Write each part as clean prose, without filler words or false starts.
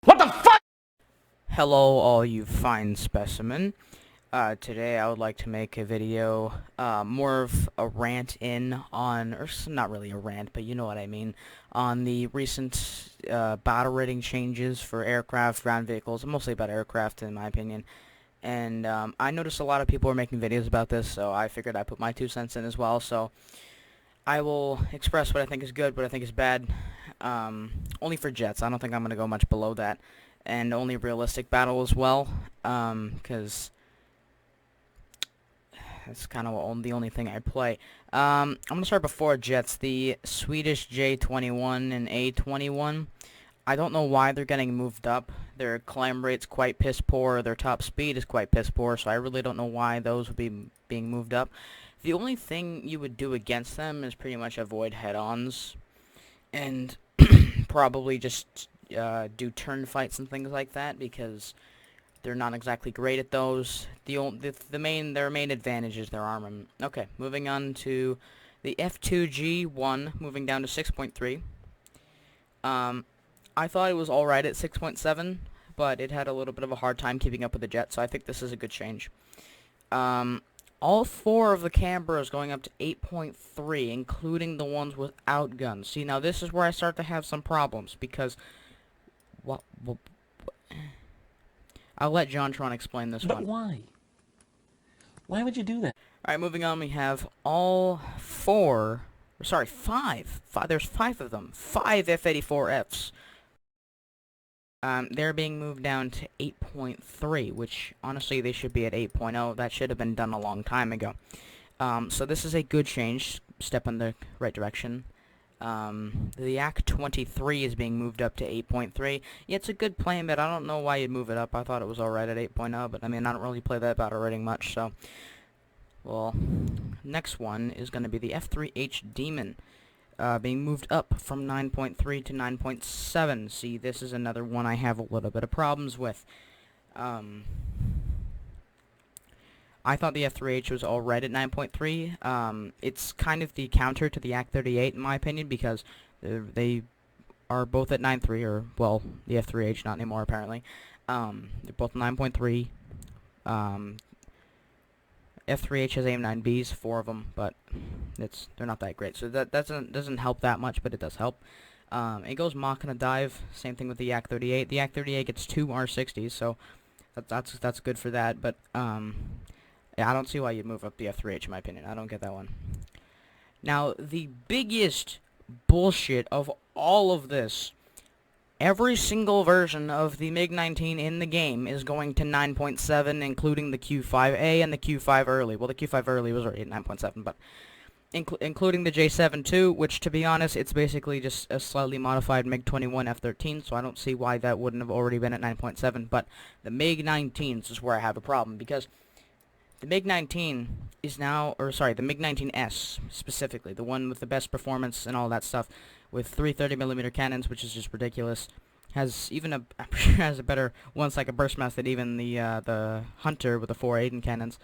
What the fuck? Hello, all you fine specimen. Today I would like to make a video, more of a rant not really a rant, but you know what I mean, on the recent, battle rating changes for aircraft, ground vehicles, mostly about aircraft in my opinion. And, I noticed a lot of people are making videos about this, so I figured I'd put my 2 cents in as well, so I will express what I think is good, what I think is bad, only for jets. I don't think I'm going to go much below that. And only realistic battle as well, because that's kind of the only thing I play. I'm going to start before jets. The Swedish J-21 and A-21. I don't know why they're getting moved up. Their climb rate's quite piss poor. Their top speed is quite piss poor, so I really don't know why those would be being moved up. The only thing you would do against them is pretty much avoid head-ons and probably just do turn fights and things like that, because they're not exactly great at those. Their main advantage is their armament. Okay, moving on to the F2G1, moving down to 6.3. I thought it was alright at 6.7, but it had a little bit of a hard time keeping up with the jet, so I think this is a good change. All four of the Canberras going up to 8.3, including the ones without guns. See, now this is where I start to have some problems, because what I'll let JonTron explain this But one. why? Why would you do that? Alright, moving on, we have all four, sorry, five, there's five of them, five F-84Fs. They're being moved down to 8.3, which, honestly, they should be at 8.0. That should have been done a long time ago. So this is a good change, step in the right direction. The Yak-23 is being moved up to 8.3. Yeah, it's a good plane, but I don't know why you'd move it up. I thought it was alright at 8.0, but I mean, I don't really play that battle rating much, so. Well, next one is going to be the F-3H Demon, being moved up from 9.3 to 9.7. See, this is another one I have a little bit of problems with. I thought the F-3H was alright at 9.3. It's kind of the counter to the Yak-38 in my opinion, because they are both at 9.3, or, well, the F-3H not anymore apparently. They're both 9.3. F-3H has AIM-9Bs, 4 of them, but they're not that great. So that doesn't help that much, but it does help. It goes Mach in a dive. Same thing with the Yak-38. The Yak-38 gets 2 R-60s, so that's good for that. But yeah, I don't see why you'd move up the F-3H in my opinion. I don't get that one. Now, the biggest bullshit of all of this, every single version of the MiG-19 in the game is going to 9.7, including the Q5A and the Q5 early. Well, the Q5 early was already at 9.7, but including the J7 too, which, to be honest, it's basically just a slightly modified MiG-21 F-13, so I don't see why that wouldn't have already been at 9.7, but the MiG-19s is where I have a problem, because the MiG-19 is now, or sorry, the MiG-19S specifically, the one with the best performance and all that stuff, with 330mm cannons, which is just ridiculous. Has even I'm sure has a better one-cycle burst mass than even the Hunter with the 4 Aiden cannons.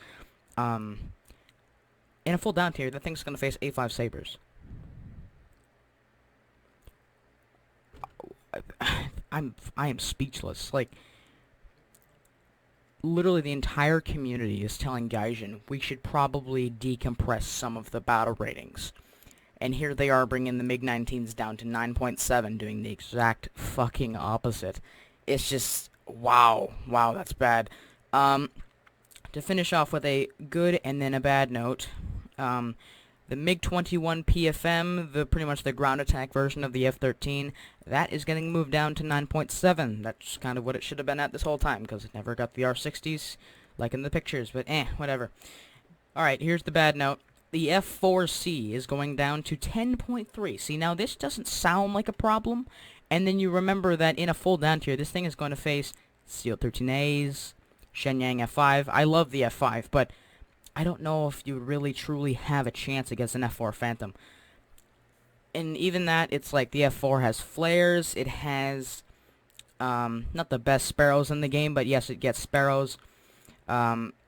In a full down tier, that thing's gonna face A5 Sabres. I am speechless. Like, literally the entire community is telling Gaijin we should probably decompress some of the battle ratings. And here they are bringing the MiG-19s down to 9.7, doing the exact fucking opposite. It's just, wow, that's bad. To finish off with a good and then a bad note, the MiG-21 PFM, pretty much the ground attack version of the F-13, that is getting moved down to 9.7. That's kind of what it should have been at this whole time, because it never got the R-60s, like in the pictures, but whatever. Alright, here's the bad note. The F-4C is going down to 10.3. See, now this doesn't sound like a problem, and then you remember that in a full down tier, this thing is going to face Seal-13As, Shenyang F-5. I love the F-5, but I don't know if you really truly have a chance against an F-4 Phantom. And even that, it's like the F-4 has flares, it has, not the best Sparrows in the game, but yes, it gets Sparrows.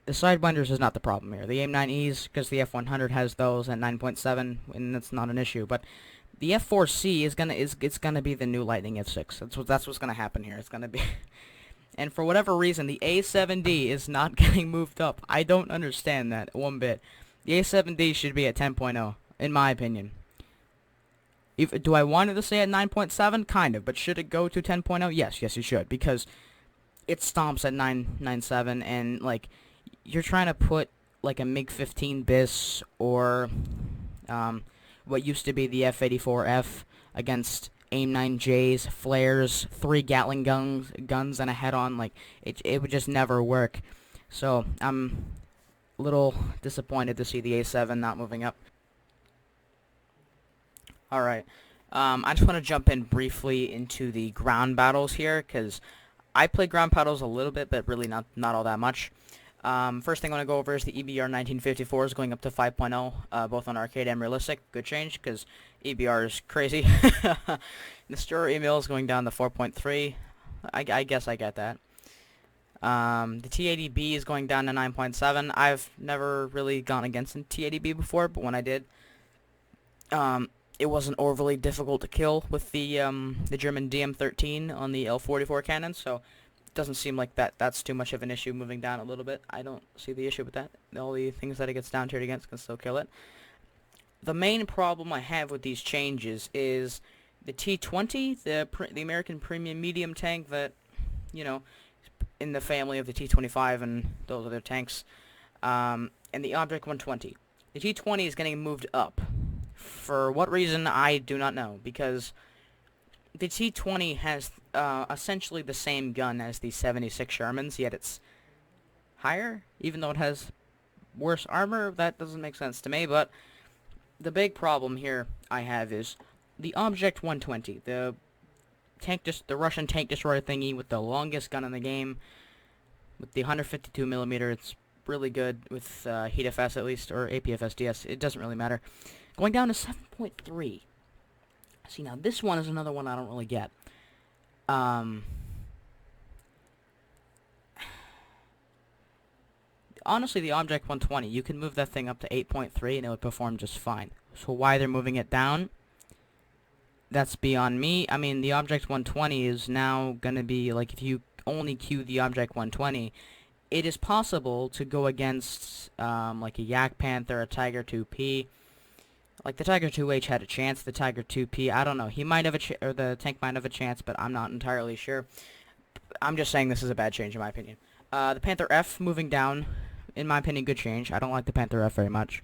The Sidewinders is not the problem here. The AIM-9Es, because the F-100 has those at 9.7, and that's not an issue, but The F4C is it's gonna be the new Lightning F6. That's what's gonna happen here. It's gonna be, and for whatever reason, the A7D is not getting moved up. I don't understand that one bit. The A7D should be at 10.0, in my opinion. Do I want it to stay at 9.7? Kind of, but should it go to 10.0? Yes, it should, because it stomps at 9.97, and like you're trying to put like a MiG-15 BIS or what used to be the F-84F against AIM-9Js, flares, 3 Gatling guns, and a head-on. Like it would just never work. So I'm a little disappointed to see the A7 not moving up. Alright, I just want to jump in briefly into the ground battles here, because I play ground battles a little bit, but really not all that much. First thing I want to go over is the EBR 1954 is going up to 5.0, both on arcade and realistic. Good change, because EBR is crazy. The Stir email is going down to 4.3. I guess I get that. The T80B is going down to 9.7. I've never really gone against a T80B before, but when I did, it wasn't overly difficult to kill with the German DM13 on the L44 cannon, so it doesn't seem like that's too much of an issue moving down a little bit. I don't see the issue with that. All the things that it gets down tiered against can still kill it. The main problem I have with these changes is the T20, the American premium medium tank that, you know, in the family of the T25 and those other tanks, and the Object 120. The T20 is getting moved up. For what reason, I do not know, because the T20 has essentially the same gun as the 76 Shermans, yet it's higher, even though it has worse armor. That doesn't make sense to me, but the big problem here I have is the Object 120, the Russian tank destroyer thingy with the longest gun in the game, with the 152mm. It's really good with HeatFS at least, or APFSDS. It doesn't really matter. Going down to 7.3. See, now this one is another one I don't really get. Honestly, the Object 120, you can move that thing up to 8.3 and it would perform just fine. So why they're moving it down, that's beyond me. I mean, the Object 120 is now going to be, like, if you only queue the Object 120, it is possible to go against, like a Yak Panther, a Tiger 2P. Like, the Tiger 2H had a chance, the Tiger 2P, I don't know. He might have or the tank might have a chance, but I'm not entirely sure. I'm just saying this is a bad change, in my opinion. The Panther F moving down, in my opinion, good change. I don't like the Panther F very much.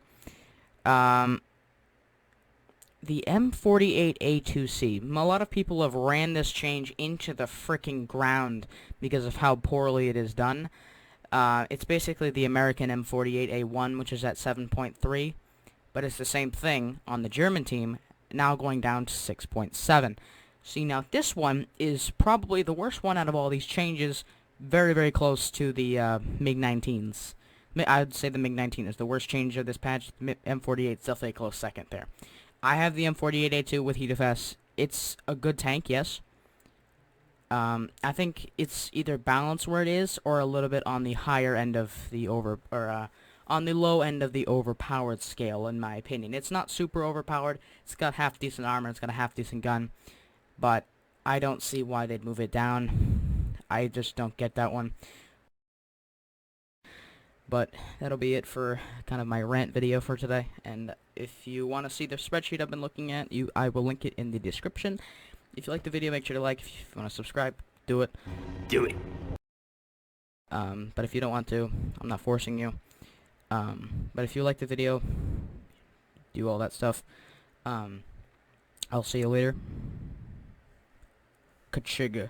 The M48A2C. A lot of people have ran this change into the freaking ground because of how poorly it is done. It's basically the American M48A1, which is at 7.3. But it's the same thing on the German team, now going down to 6.7. See, now this one is probably the worst one out of all these changes, very, very close to the MiG-19s. I would say the MiG-19 is the worst change of this patch. M48 is definitely a close second there. I have the M48A2 with HeatFS. It's a good tank, yes. I think it's either balanced where it is, or a little bit on the higher end of the on the low end of the overpowered scale, in my opinion. It's not super overpowered. It's got half-decent armor. It's got a half-decent gun. But I don't see why they'd move it down. I just don't get that one. But that'll be it for kind of my rant video for today. And if you want to see the spreadsheet I've been looking at, I will link it in the description. If you like the video, make sure to like. If you want to subscribe, do it. Do it. But if you don't want to, I'm not forcing you. But if you like the video, do all that stuff. I'll see you later. Kachiga.